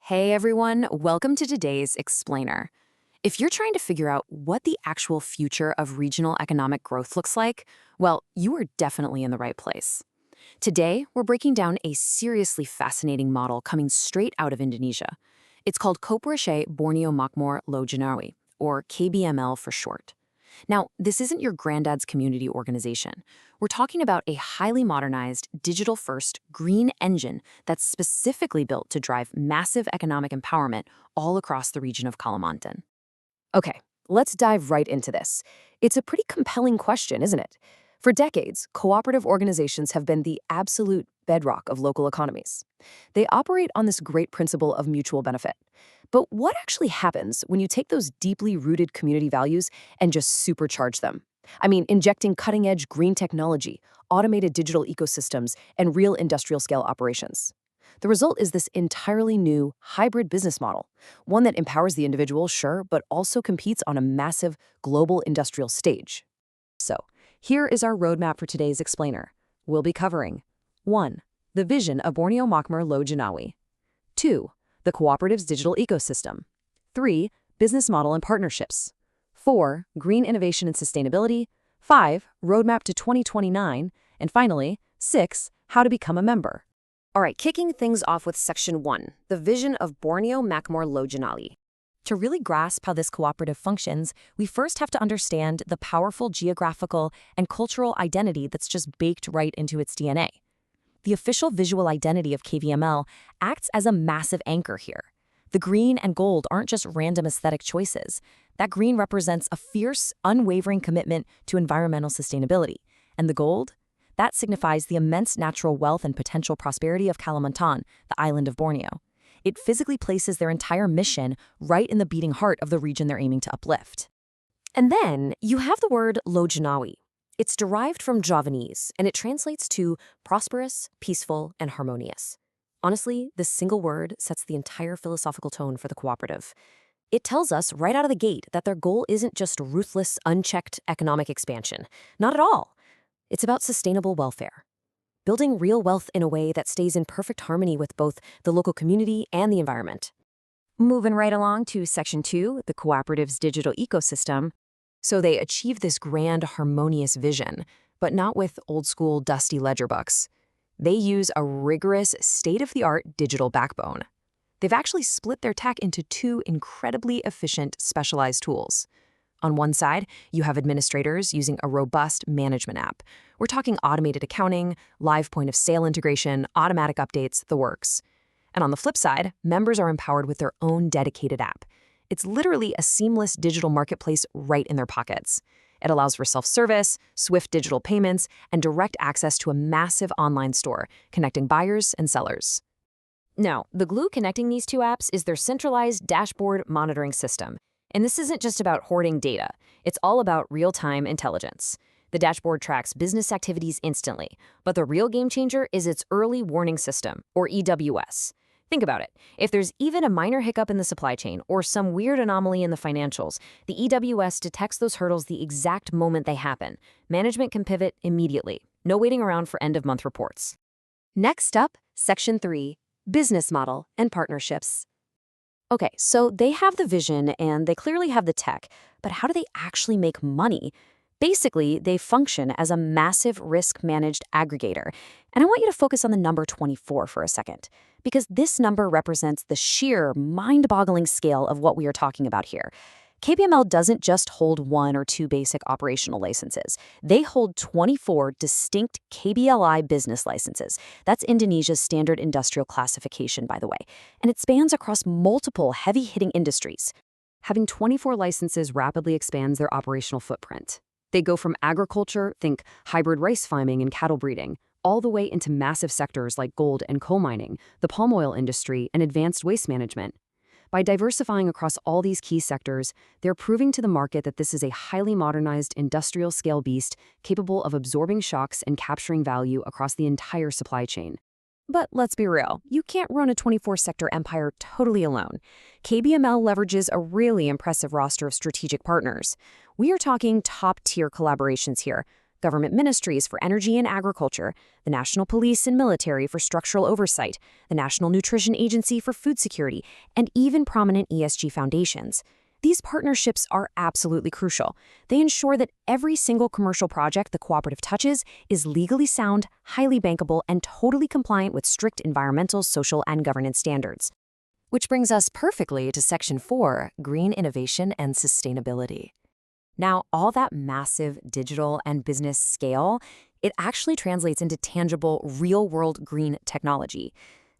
Hey everyone, welcome to today's Explainer. If you're trying to figure out what the actual future of regional economic growth looks like, well, you are definitely in the right place. Today, we're breaking down a seriously fascinating model coming straight out of Indonesia. It's called Koperashe Borneo Makmur Lojanawi, or KBML for short. Now, this isn't your granddad's community organization. We're talking about a highly modernized, digital-first, green engine that's specifically built to drive massive economic empowerment all across the region of Kalimantan. Okay, let's dive right into this. It's a pretty compelling question, isn't it? For decades, cooperative organizations have been the absolute bedrock of local economies. They operate on this great principle of mutual benefit. But what actually happens when you take those deeply rooted community values and just supercharge them? I mean, injecting cutting-edge green technology, automated digital ecosystems, and real industrial-scale operations. The result is this entirely new, hybrid business model, one that empowers the individual, sure, but also competes on a massive global industrial stage. So, here is our roadmap for today's explainer. We'll be covering 1. The vision of Borneo Makmur Lojanawi. 2. The cooperative's digital ecosystem. 3. Business model and partnerships. 4. Green innovation and sustainability. 5. Roadmap to 2029. And finally, 6. How to become a member. All right, kicking things off with Section 1, the vision of Borneo Makmur Lojanawi. To really grasp how this cooperative functions, we first have to understand the powerful geographical and cultural identity that's just baked right into its DNA. The official visual identity of KVML acts as a massive anchor here. The green and gold aren't just random aesthetic choices. That green represents a fierce, unwavering commitment to environmental sustainability. And the gold? That signifies the immense natural wealth and potential prosperity of Kalimantan, the island of Borneo. It physically places their entire mission right in the beating heart of the region they're aiming to uplift. And then you have the word Lojanawi. It's derived from Javanese, and it translates to prosperous, peaceful, and harmonious. Honestly, this single word sets the entire philosophical tone for the cooperative. It tells us right out of the gate that their goal isn't just ruthless, unchecked economic expansion. Not at all. It's about sustainable welfare. Building real wealth in a way that stays in perfect harmony with both the local community and the environment. Moving right along to Section 2, the cooperative's digital ecosystem. So they achieve this grand, harmonious vision, but not with old-school, dusty ledger books. They use a rigorous, state-of-the-art digital backbone. They've actually split their tech into two incredibly efficient, specialized tools. On one side, you have administrators using a robust management app. We're talking automated accounting, live point-of-sale integration, automatic updates, the works. And on the flip side, members are empowered with their own dedicated app. It's literally a seamless digital marketplace right in their pockets. It allows for self-service, swift digital payments, and direct access to a massive online store, connecting buyers and sellers. Now, the glue connecting these two apps is their centralized dashboard monitoring system. And this isn't just about hoarding data. It's all about real-time intelligence. The dashboard tracks business activities instantly, but the real game changer is its early warning system, or EWS. Think about it. If there's even a minor hiccup in the supply chain or some weird anomaly in the financials, the EWS detects those hurdles the exact moment they happen. Management can pivot immediately. No waiting around for end-of-month reports. Next up, Section 3, Business Model and Partnerships. Okay, so they have the vision and they clearly have the tech, but how do they actually make money? Basically, they function as a massive risk-managed aggregator. And I want you to focus on the number 24 for a second, because this number represents the sheer, mind-boggling scale of what we are talking about here. KBML doesn't just hold one or two basic operational licenses. They hold 24 distinct KBLI business licenses. That's Indonesia's standard industrial classification, by the way. And it spans across multiple heavy-hitting industries. Having 24 licenses rapidly expands their operational footprint. They go from agriculture, think hybrid rice farming and cattle breeding, all the way into massive sectors like gold and coal mining, the palm oil industry, and advanced waste management. By diversifying across all these key sectors, they're proving to the market that this is a highly modernized industrial-scale beast capable of absorbing shocks and capturing value across the entire supply chain. But let's be real, you can't run a 24-sector empire totally alone. KBML leverages a really impressive roster of strategic partners. We are talking top-tier collaborations here, government ministries for energy and agriculture, the National Police and Military for structural oversight, the National Nutrition Agency for food security, and even prominent ESG foundations. These partnerships are absolutely crucial. They ensure that every single commercial project the cooperative touches is legally sound, highly bankable, and totally compliant with strict environmental, social, and governance standards. Which brings us perfectly to Section 4, Green Innovation and Sustainability. Now, all that massive digital and business scale, it actually translates into tangible, real-world green technology.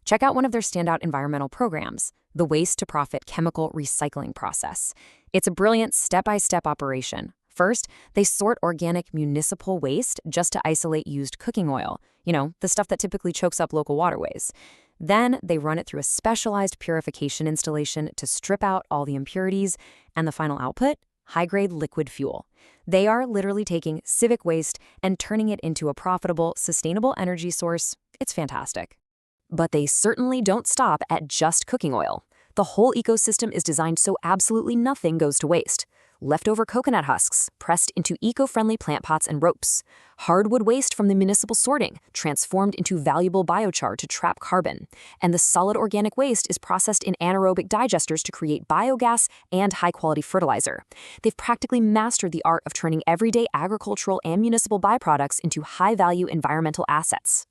Check out one of their standout environmental programs, the Waste-to-Profit Chemical Recycling Process. It's a brilliant step-by-step operation. First, they sort organic municipal waste just to isolate used cooking oil, the stuff that typically chokes up local waterways. Then they run it through a specialized purification installation to strip out all the impurities, and the final output? High-grade liquid fuel. They are literally taking civic waste and turning it into a profitable, sustainable energy source. It's fantastic. But they certainly don't stop at just cooking oil. The whole ecosystem is designed so absolutely nothing goes to waste. Leftover coconut husks, pressed into eco-friendly plant pots and ropes. Hardwood waste from the municipal sorting, transformed into valuable biochar to trap carbon. And the solid organic waste is processed in anaerobic digesters to create biogas and high-quality fertilizer. They've practically mastered the art of turning everyday agricultural and municipal byproducts into high-value environmental assets.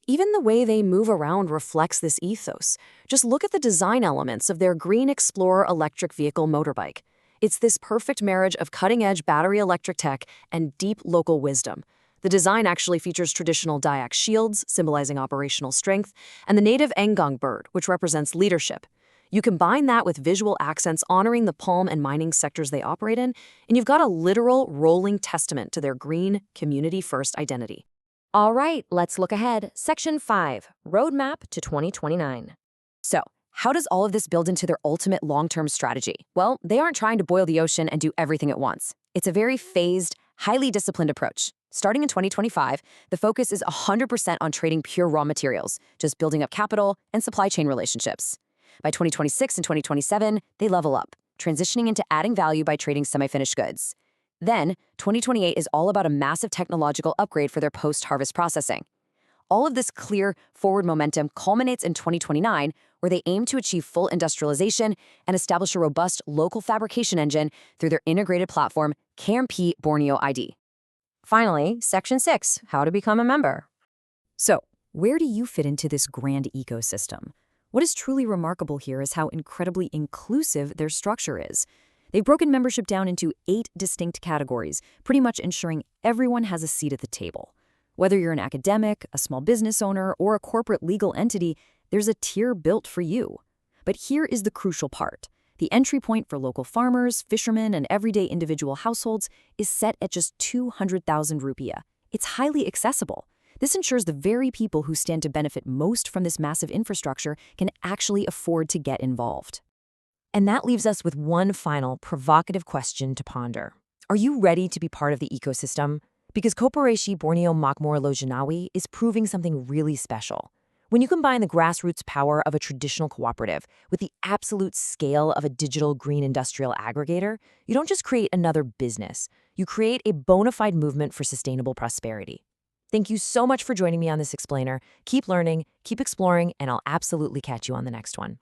Even the way they move around reflects this ethos. Just look at the design elements of their Green Explorer electric vehicle motorbike. It's this perfect marriage of cutting-edge battery electric tech and deep local wisdom. The design actually features traditional Dayak shields, symbolizing operational strength, and the native Engong bird, which represents leadership. You combine that with visual accents honoring the palm and mining sectors they operate in, and you've got a literal rolling testament to their green, community-first identity. All right, let's look ahead. Section 5, Roadmap to 2029. So, how does all of this build into their ultimate long-term strategy? Well, they aren't trying to boil the ocean and do everything at once. It's a very phased, highly disciplined approach. Starting in 2025, the focus is 100% on trading pure raw materials, just building up capital and supply chain relationships. By 2026 and 2027, they level up, transitioning into adding value by trading semi-finished goods. Then, 2028 is all about a massive technological upgrade for their post-harvest processing. All of this clear, forward momentum culminates in 2029, where they aim to achieve full industrialization and establish a robust local fabrication engine through their integrated platform, KMP Borneo ID. Finally, Section 6, How to Become a Member. So, where do you fit into this grand ecosystem? What is truly remarkable here is how incredibly inclusive their structure is. They've broken membership down into 8 distinct categories, pretty much ensuring everyone has a seat at the table. Whether you're an academic, a small business owner, or a corporate legal entity, there's a tier built for you. But here is the crucial part. The entry point for local farmers, fishermen, and everyday individual households is set at just 200,000 rupiah. It's highly accessible. This ensures the very people who stand to benefit most from this massive infrastructure can actually afford to get involved. And that leaves us with one final provocative question to ponder. Are you ready to be part of the ecosystem? Because Koperasi Borneo Makmur Lojanawi is proving something really special. When you combine the grassroots power of a traditional cooperative with the absolute scale of a digital green industrial aggregator, you don't just create another business. You create a bona fide movement for sustainable prosperity. Thank you so much for joining me on this explainer. Keep learning, keep exploring, and I'll absolutely catch you on the next one.